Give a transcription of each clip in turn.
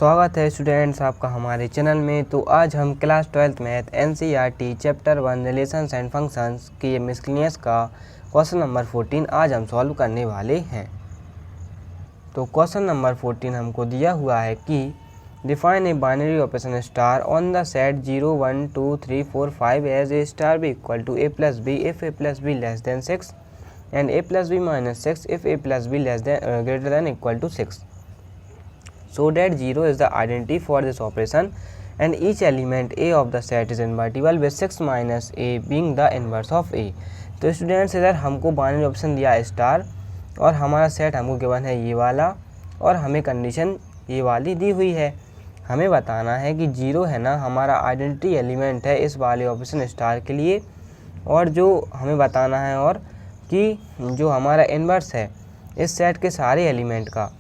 स्वागत है स्टूडेंट्स आपका हमारे चैनल में। तो आज हम class 12th math NCERT chapter 1 relations and functions की मिसलेनियस का क्वेश्चन नंबर 14 आज हम सॉल्व करने वाले हैं। तो क्वेश्चन नंबर 14 हमको दिया हुआ है कि define a binary operation star on the set 0 1 2 3 4 5 as a star B equal to A plus b if a plus B less than 6 and a plus b minus 6 if a plus B less than greater than equal to 6, so that 0 is the identity for this operation and each element A of the set is invertible with 6 minus A being the inverse of A। तो students इधर हमको binary option दिया है star और हमारा set हमको given है ये वाला और हमें कंडीशन ये वाली दी हुई है। हमें बताना है कि 0 है ना हमारा आइडेंटिटी एलिमेंट है इस वाले ऑपरेशन स्टार के लिए, और जो हमें बताना है और कि जो हमारा इन्वर्स है इस सेट के सारे एलिमेंट का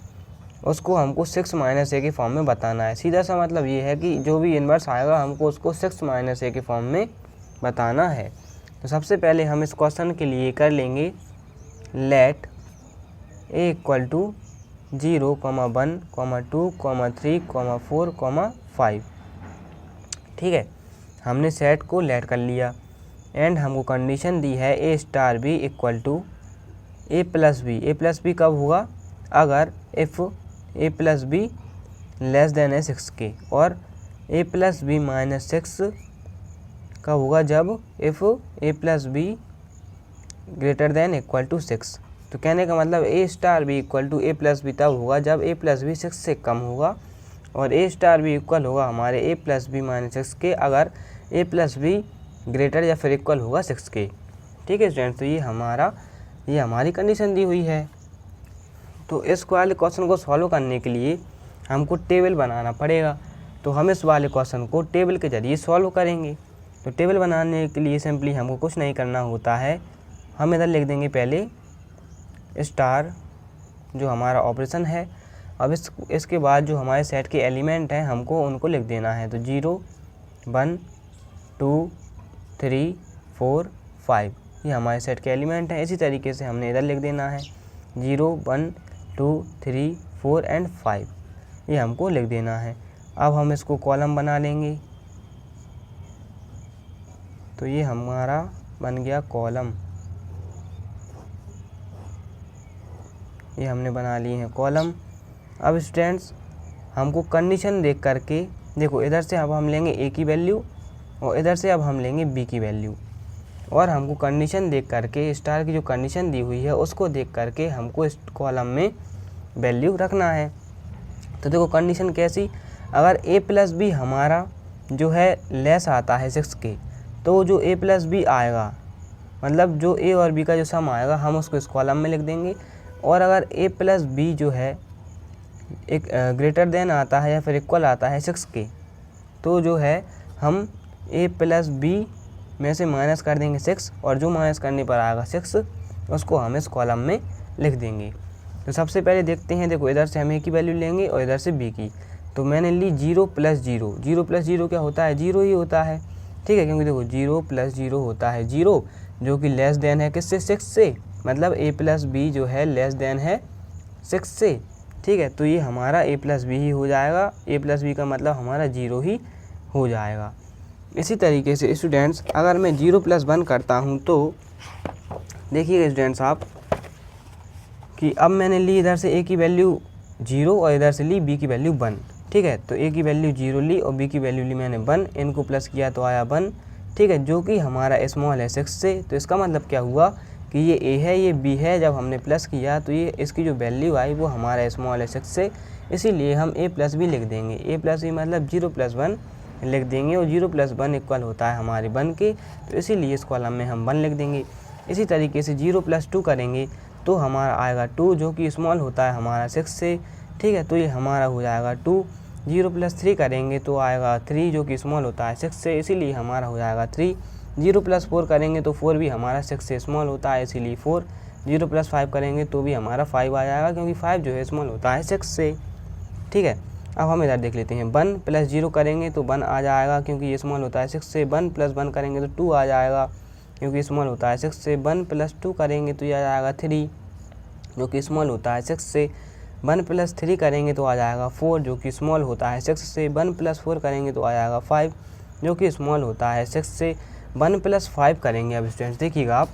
उसको हमको 6 माइनस ए के फॉर्म में बताना है। सीधा सा मतलब ये है कि जो भी इन्वर्स आएगा हमको उसको 6 माइनस ए के फॉर्म में बताना है। तो सबसे पहले हम इस क्वेश्चन के लिए कर लेंगे लेट ए इक्वल टू 0, 1, 2, 3, 4, 5। ठीक है, हमने सेट को लेट कर लिया एंड हमको कंडीशन दी है A star B equal to A plus B. A plus B कब होगा? अगर if A plus B less than है 6 के, और ए प्लस बी माइनस 6 का होगा जब if A plus B greater than equal to 6। तो कहने का मतलब A star B equal to A plus B तब होगा जब ए प्लस बी 6 से कम होगा, और ए स्टार बी इक्वल होगा हमारे ए प्लस बी माइनस 6 के अगर ए प्लस बी ग्रेटर या फिर इक्वल होगा 6 के। ठीक है स्टूडेंट, तो ये हमारी कंडीशन दी हुई है। तो इस वाले क्वेश्चन को सॉल्व करने के लिए हमको टेबल बनाना पड़ेगा। तो हम इस वाले क्वेश्चन को टेबल के ज़रिए सॉल्व करेंगे। तो टेबल बनाने के लिए सिंपली हमको कुछ नहीं करना होता है, हम इधर लिख देंगे पहले स्टार जो हमारा ऑपरेशन है। अब इसके बाद जो हमारे सेट के एलिमेंट हैं हमको उनको लिख देना है। तो 0 1 2 3 4 5 ये हमारे सेट के एलिमेंट हैं। इसी तरीके से हमने इधर लिख देना है 0 1 2 3 4 एंड 5 ये हमको लिख देना है। अब हम इसको कॉलम बना लेंगे। तो ये हमारा बन गया कॉलम, ये हमने बना लिए हैं कॉलम। अब स्टूडेंट्स हमको कंडीशन देख करके देखो, इधर से अब हम लेंगे ए की वैल्यू और इधर से अब हम लेंगे बी की वैल्यू, और हमको कंडीशन देख करके स्टार की जो कंडीशन दी हुई है उसको देख करके हमको इस कॉलम में वैल्यू रखना है। तो देखो कंडीशन कैसी, अगर ए प्लस बी हमारा जो है लेस आता है 6 के, तो जो ए प्लस बी आएगा मतलब जो ए और बी का जो सम आएगा हम उसको इस कॉलम में लिख देंगे। और अगर ए प्लस बी जो है एक ग्रेटर देन आता है या फिर इक्वल आता है 6 के, तो जो है हम ए प्लस बी में से माइनस कर देंगे 6, और जो माइनस करने पर आएगा 6 उसको हम इस कॉलम में लिख देंगे। तो सबसे पहले देखते हैं, देखो इधर से हम ए की वैल्यू लेंगे और इधर से बी की। तो मैंने ली 0 प्लस 0। 0 प्लस 0 क्या होता है? 0 ही होता है। ठीक है, क्योंकि देखो 0 प्लस 0 होता है 0, जो कि लेस देन है किससे? 6 से, मतलब ए प्लस बी जो है लेस देन है 6 से। ठीक है, तो ये हमारा ए प्लस बी ही हो जाएगा। ए प्लस बी का मतलब हमारा 0 ही हो जाएगा। इसी तरीके से स्टूडेंट्स अगर मैं 0 प्लस 1 करता हूँ तो देखिएगा स्टूडेंट्स आप कि अब मैंने ली इधर से ए की वैल्यू 0 और इधर से ली बी की वैल्यू 1। ठीक है, तो ए की वैल्यू 0 ली और बी की वैल्यू ली मैंने 1, इनको प्लस किया तो आया 1। ठीक है, जो कि हमारा स्मॉल है 6 से। तो इसका मतलब क्या हुआ कि ये ए है ये बी है, जब हमने प्लस किया तो ये इसकी जो वैल्यू आई वो हमारा स्मॉल है 6 से, इसीलिए हम ए प्लस बी लिख देंगे। ए प्लस बी मतलब 0 प्लस 1 लिख देंगे, और 0 प्लस 1 इक्वल होता है हमारे 1 के, तो इसीलिए इस कॉलम में हम 1 लिख देंगे। इसी तरीके से 0 प्लस 2 करेंगे तो हमारा आएगा 2, जो कि स्मॉल होता है हमारा 6 से। ठीक है, तो ये हमारा हो जाएगा 2। 0 प्लस 3 करेंगे तो आएगा 3, जो कि स्मॉल होता है 6 से, इसीलिए हमारा हो जाएगा 3। 0 प्लस 4 करेंगे तो 4 भी हमारा 6 से स्मॉल होता है, इसीलिए 4। 0 प्लस 5 करेंगे तो भी हमारा 5 आ जाएगा, क्योंकि 5 जो है स्मॉल होता है 6 से। ठीक है, अब हम इधर देख लेते हैं 1 प्लस 0 करेंगे तो 1 आ जाएगा, क्योंकि ये स्मॉल होता है 6 से। 1 प्लस 1 करेंगे तो 2 आ जाएगा, क्योंकि स्मॉल होता है 6 से। 1 प्लस 2 करेंगे तो ये आ जाएगा 3, जो कि स्मॉल होता है 6 से। 1 + 3 करेंगे तो आ जाएगा 4 जो कि स्मॉल होता है 6 से। 1 + 4 करेंगे तो आ जाएगा 5 जो कि स्मॉल होता है 6 से। 1 + 5 करेंगे। अब स्टूडेंट्स देखिएगा आप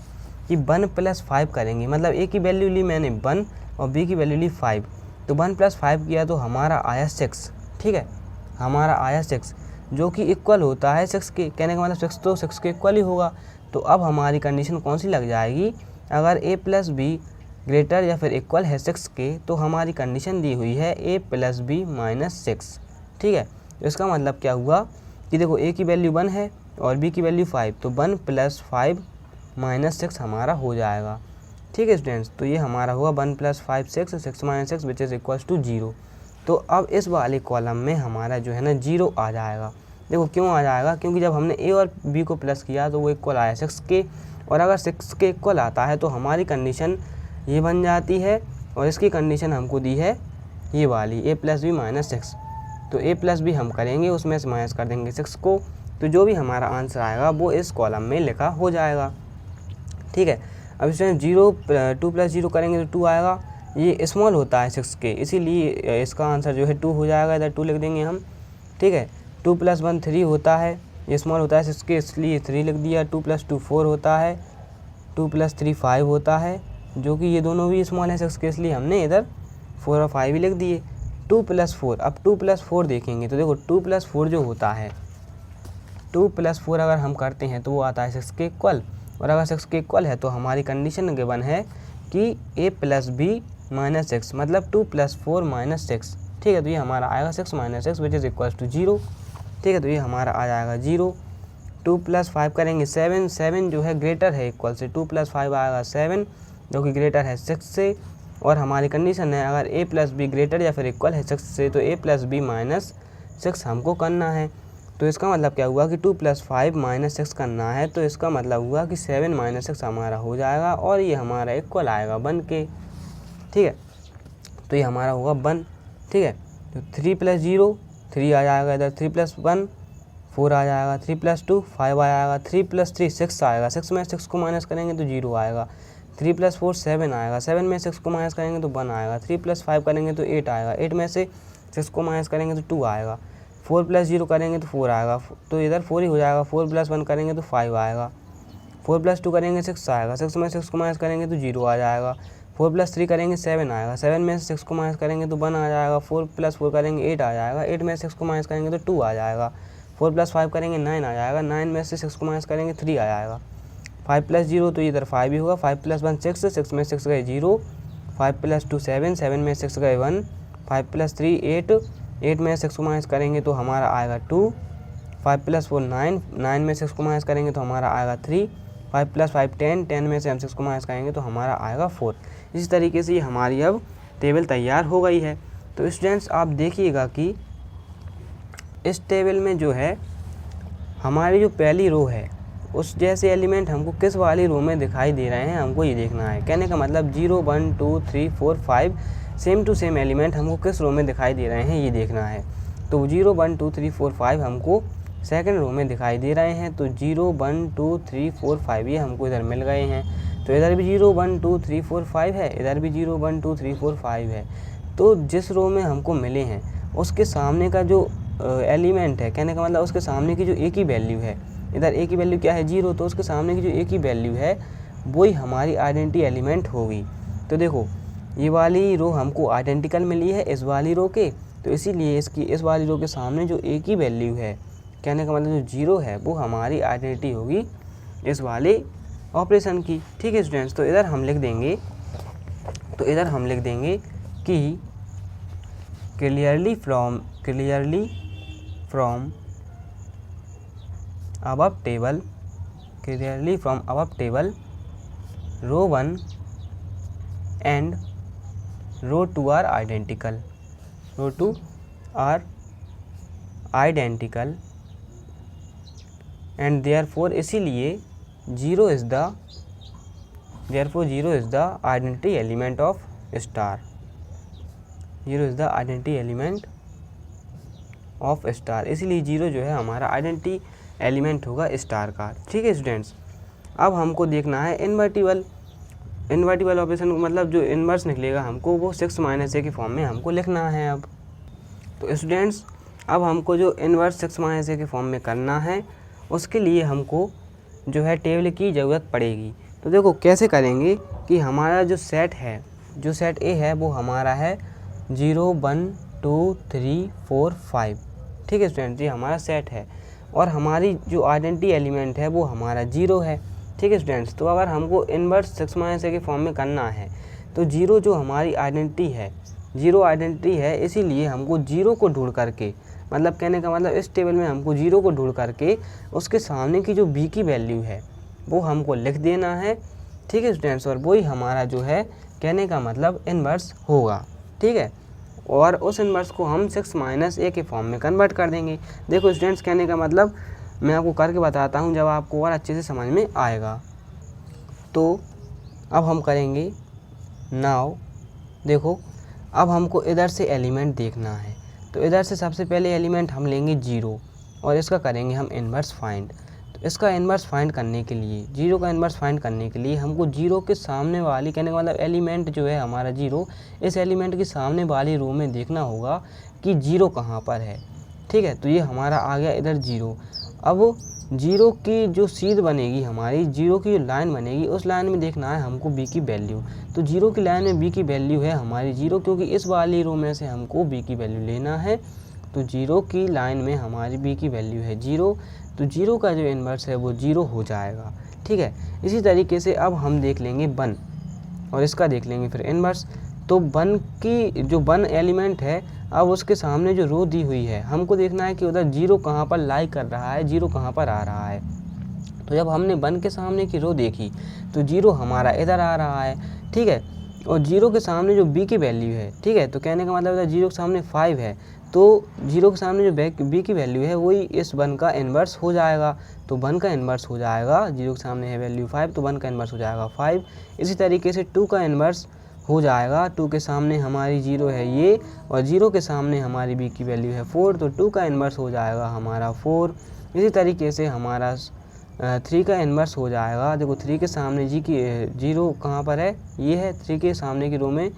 कि 1 + 5 करेंगे, मतलब ए की वैल्यू ली मैंने 1 और बी की वैल्यू ली 5, तो 1 + 5 किया तो हमारा आया 6। ठीक है, हमारा आया 6 जो कि इक्वल होता है 6 के। कहने का मतलब 6 तो 6 के इक्वल ही होगा। तो अब हमारी कंडीशन कौन सी लग जाएगी, अगर a + b ग्रेटर या फिर इक्वल है 6 के, तो हमारी कंडीशन दी हुई है a + b - 6। ठीक है, तो इसका मतलब क्या हुआ कि देखो a की वैल्यू 1 है और b की वैल्यू 5, तो 1 + 5 - 6 हमारा हो जाएगा। ठीक है स्टूडेंट्स, तो ये हमारा हुआ 1 + 5 6, 6 - 6 विच इज़ इक्वल्स टू 0। तो अब इस वाले कॉलम में हमारा जो है ना 0 आ जाएगा। देखो क्यों आ जाएगा, क्योंकि जब हमने a और b को प्लस किया तो वो इक्वल आया 6 के, और अगर 6 के इक्वल आता है तो हमारी कंडीशन ये बन जाती है, और इसकी कंडीशन हमको दी है ये वाली a + b - 6। तो a + b हम करेंगे, उसमें से माइनस कर देंगे 6 को, तो जो भी हमारा आंसर आएगा वो इस कॉलम में लिखा हो जाएगा। ठीक है, अब इसमें 2 + 0 करेंगे तो 2 आएगा। ये स्मॉल होता है 6 के, इसीलिए इसका आंसर जो है 2 हो जाएगा, इधर 2 लिख देंगे हम। ठीक है, 2 + 1 3 होता है, ये स्मॉल होता है 6 के, इसलिए 3 लिख दिया। 2 + 2 4 होता है, 2 + 3 5 होता है, जो कि ये दोनों भी स्मॉल है 6 के, इसलिए हमने इधर 4 और 5 ही लिख दिए। 2 + 4, अब 2 + 4 देखेंगे तो देखो 2 + 4 जो होता है, 2 + 4 अगर हम करते हैं तो वो आता है 6 के इक्वल, और अगर 6 के इक्वल है तो हमारी कंडीशन गिवन है कि a + b - 6, मतलब 2 + 4 - 6। ठीक है, तो ये हमारा आएगा 6 - 6 विच इज़ इक्वल्स टू 0। ठीक है, तो ये हमारा आ जाएगा 0। 2 + 5 करेंगे 7, 7 जो है ग्रेटर है इक्वल से 2 + 5 आएगा 7 जो कि ग्रेटर है 6 से, और हमारी कंडीशन है अगर a + b ग्रेटर या फिर इक्वल है 6 से तो a + b - 6 हमको करना है। तो इसका मतलब क्या हुआ कि 2 + 5 - 6 करना है, तो इसका मतलब हुआ कि 7 - 6 हमारा हो जाएगा, और ये हमारा इक्वल आएगा 1 के। ठीक है, तो ये हमारा होगा 1। ठीक है, तो 3 + 0 3 आ जाएगा, इधर 3 + 1 4 आ जाएगा, 3 + 2 5 आ जाएगा, 3 + 3 6 आएगा, 6 में 6 को माइनस करेंगे तो 0 आएगा। 3 + 4 7 आएगा, 7 में 6 को माइनस करेंगे तो 1 आएगा। 3 + 5 करेंगे तो 8 आएगा, 8 में से 6 को माइनस करेंगे तो 2 आएगा। 4 + 0 करेंगे तो 4 आएगा, तो इधर 4 ही हो जाएगा। 4 + 1 करेंगे तो 5 आएगा। 4 + 2 करेंगे 6 आएगा, 6 में 6 को माइनस करेंगे तो 0 आ जाएगा। 4 + 3 करेंगे 7 आएगा, 7 में से 6 को माइनस करेंगे तो 1 आ जाएगा। 4 + 4 करेंगे 8 आ जाएगा, 8 में 6 को माइनस करेंगे तो 2 आ जाएगा। 4 + 5 करेंगे 9 आ जाएगा, 9 में से 6 को माइनस करेंगे 3 आ जाएगा। 5 + 0 तो इधर 5 ही होगा। 5 + 1 6, 6 में 6 गए 0। 5 + 2 7, 7 में 6 गए 1। 5 + 3 8, 8 में 6 को माइनस करेंगे तो हमारा आएगा 2। 5 + 4 9, 9 में 6 को माइनस करेंगे तो हमारा आएगा 3। 5 + 5 10, 10 में से हम 6 को माइनस करेंगे तो हमारा आएगा 4। इसी तरीके से ये हमारी अब टेबल तैयार हो गई है। तो स्टूडेंट्स आप देखिएगा कि इस टेबल में जो है हमारी जो पहली रो है उस जैसे एलिमेंट हमको किस वाली रो में दिखाई दे रहे हैं, हमको ये देखना है। कहने का मतलब 0 1 2 3 4 5 सेम टू सेम एलिमेंट हमको किस रो में दिखाई दे रहे हैं ये देखना है। तो 0 1 2 3 4 5 हमको सेकंड रो में दिखाई दे रहे हैं, तो 0 1 2 3 4 5 ये हमको इधर मिल गए हैं। तो इधर भी 0 1 2 3 4 5 है, इधर भी 0 1 2 3 4 5 है। तो जिस रो में हमको मिले हैं उसके सामने का जो एलिमेंट है, कहने का मतलब उसके सामने की जो एक ही वैल्यू है, इधर ए की वैल्यू क्या है 0, तो उसके सामने की जो ए की वैल्यू है वही हमारी आइडेंटिटी एलिमेंट होगी। तो देखो ये वाली रो हमको आइडेंटिकल मिली है इस वाली रो के, तो इसीलिए इस वाली रो के सामने जो ए की वैल्यू है, कहने का मतलब जो 0 है, वो हमारी आइडेंटिटी होगी इस वाले ऑपरेशन की। ठीक है स्टूडेंट्स, तो इधर हम लिख देंगे कि clearly from above table row 1 and row 2 are identical, and therefore इसीलिए 0 is the identity element of star. 0 is the identity element of star, इसीलिए 0 जो है हमारा आइडेंटिटी एलिमेंट होगा स्टार का। ठीक है स्टूडेंट्स, अब हमको देखना है इन्वर्टिबल। इन्वर्टिबल ऑपरेशन मतलब जो इन्वर्स निकलेगा हमको वो 6 - a के फॉर्म में हमको लिखना है। अब तो स्टूडेंट्स अब हमको जो इन्वर्स 6 - a के फॉर्म में करना है उसके लिए हमको जो है टेबल की ज़रूरत पड़ेगी। तो देखो कैसे करेंगे कि हमारा जो सेट है, जो सेट ए है वो हमारा है 0 1 2 3 4 5। ठीक है स्टूडेंट्स, ये हमारा सेट है और हमारी जो आइडेंटिटी एलिमेंट है वो हमारा 0 है। ठीक है स्टूडेंट्स, तो अगर हमको इन्वर्स 6 - a के फॉर्म में करना है तो 0 जो हमारी आइडेंटिटी है, 0 आइडेंटिटी है, इसीलिए हमको 0 को ढूंढ करके, मतलब कहने का मतलब इस टेबल में हमको 0 को ढूंढ करके उसके सामने की जो b की वैल्यू है वो हमको लिख देना है। ठीक है स्टूडेंट्स, और वही हमारा जो है कहने का मतलब इन्वर्स होगा। ठीक है, और उस इन्वर्स को हम 6 - a के फॉर्म में कन्वर्ट कर देंगे। देखो स्टूडेंट्स कहने का मतलब मैं आपको करके बताता हूँ जब आपको और अच्छे से समझ में आएगा। तो अब हम करेंगे नाउ, देखो अब हमको इधर से एलिमेंट देखना है। तो इधर से सबसे पहले एलिमेंट हम लेंगे 0 और इसका करेंगे हम इन्वर्स फाइंड। तो इसका इन्वर्स फाइंड करने के लिए, 0 का इन्वर्स फाइंड करने के लिए हमको 0 के सामने वाली, कहने का मतलब एलिमेंट जो है हमारा 0, इस एलिमेंट के सामने वाली रो में देखना होगा कि 0 कहाँ पर है। ठीक है, तो ये हमारा आ गया इधर 0। अब 0 की जो सीध बनेगी हमारी, 0 की जो लाइन बनेगी उस लाइन में देखना है हमको b की वैल्यू। तो 0 की लाइन में b की वैल्यू है हमारी 0, क्योंकि इस वाली रो में से हमको b की वैल्यू लेना है। तो 0 की लाइन में हमारी b की वैल्यू है 0, तो 0 का जो इन्वर्स है वो 0 हो जाएगा। ठीक है, इसी तरीके से अब हम देख लेंगे 1 और इसका देख लेंगे फिर इन्वर्स। तो 1 की जो 1 एलिमेंट है, अब उसके सामने जो रो दी हुई है हमको देखना है कि उधर 0 कहाँ पर लाई कर रहा है, 0 कहाँ पर आ रहा है। तो जब हमने 1 के सामने की रो देखी तो 0 हमारा इधर आ रहा है। ठीक है, और 0 के सामने जो b की वैल्यू है, ठीक है, तो कहने का मतलब इधर 0 के सामने 5 है, तो 0 के सामने जो b की वैल्यू है वही इस 1 का इन्वर्स हो जाएगा। तो 1 का इन्वर्स हो जाएगा, 0 के सामने है वैल्यू 5, तो 1 का इन्वर्स हो जाएगा 5। इसी तरीके से 2 का इन्वर्स हो जाएगा, 2 के सामने हमारी 0 है ये, और 0 के सामने हमारी b की वैल्यू है 4, तो 2 का इन्वर्स हो जाएगा हमारा 4। इसी तरीके से हमारा 3 का इन्वर्स हो जाएगा। देखो 3 के सामने 0 कहाँ पर है, ये है, 3 के सामने की रो में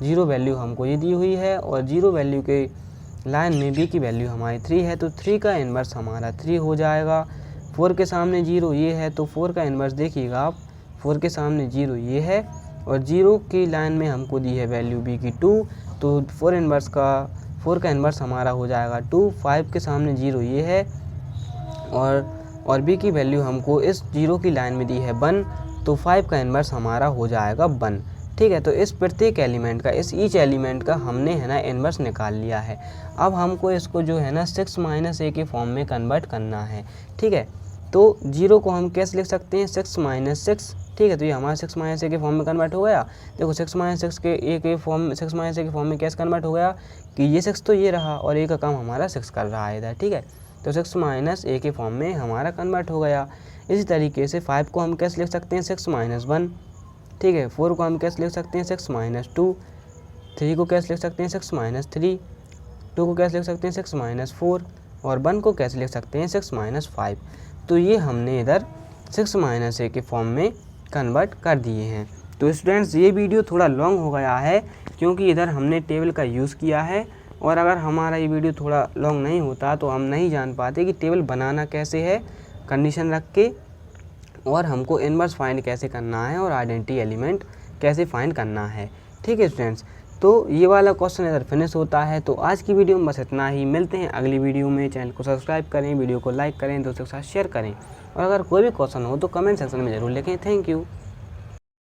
0 वैल्यू हमको ये दी हुई है, और 0 वैल्यू के लाइन में b की वैल्यू हमारी 3 है, तो 3 का इन्वर्स हमारा 3 हो जाएगा। 4 के सामने 0 ये है, तो 4 का इन्वर्स देखिएगा आप, 4 के सामने 0 ये है, और 0 की लाइन में हमको दी है वैल्यू b की 2, तो 4 का इन्वर्स हमारा हो जाएगा 2। 5 के सामने 0 ये है, और b की वैल्यू हमको इस 0 की लाइन में दी है 1, तो 5 का इन्वर्स हमारा हो जाएगा 1। ठीक है, तो इस प्रत्येक एलिमेंट का, इस ईच एलिमेंट का हमने है ना इन्वर्स निकाल लिया है। अब हमको इसको जो है ना 6 - a के फॉर्म में कन्वर्ट करना है। ठीक है, तो 0 को हम कैसे लिख सकते हैं, 6 - 6। ठीक है, तो ये हमारा 6 - a के फॉर्म में कन्वर्ट हो गया। देखो 6 - 6 के a के फॉर्म, 6 - a के फॉर्म में कैसे कन्वर्ट हो गया कि ये 6 तो ये रहा और a का काम हमारा 6 कर रहा है इधर। ठीक है, तो 6 - a के फॉर्म में हमारा कन्वर्ट हो गया। इसी तरीके से 5 को हम कैसे लिख सकते हैं, 6 - 1। ठीक है, 4 को हम कैसे लिख सकते हैं, 6 - 2। 3 को कैसे लिख सकते हैं, 6 - 3। 2 को कैसे लिख सकते हैं, 6 - 4, और 1 को कैसे लिख सकते हैं, 6 - 5। तो ये हमने इधर 6 - a के फॉर्म में कन्वर्ट कर दिए हैं। तो स्टूडेंट्स ये वीडियो थोड़ा लॉन्ग हो गया है क्योंकि इधर हमने टेबल का यूज़ किया है, और अगर हमारा ये वीडियो थोड़ा लॉन्ग नहीं होता तो हम नहीं जान पाते कि टेबल बनाना कैसे है कंडीशन रख के, और हमको इन्वर्स फाइंड कैसे करना है, और आइडेंटिटी एलिमेंट कैसे फाइंड करना है। ठीक है स्टूडेंट्स, तो ये वाला क्वेश्चन इधर फिनिश होता है। तो आज की वीडियो में बस इतना ही, मिलते हैं अगली वीडियो में। चैनल को सब्सक्राइब करें, वीडियो को लाइक करें, दोस्तों के साथ शेयर करें, और अगर कोई भी क्वेश्चन हो तो कमेंट सेक्शन में ज़रूर लिखें। Thank you.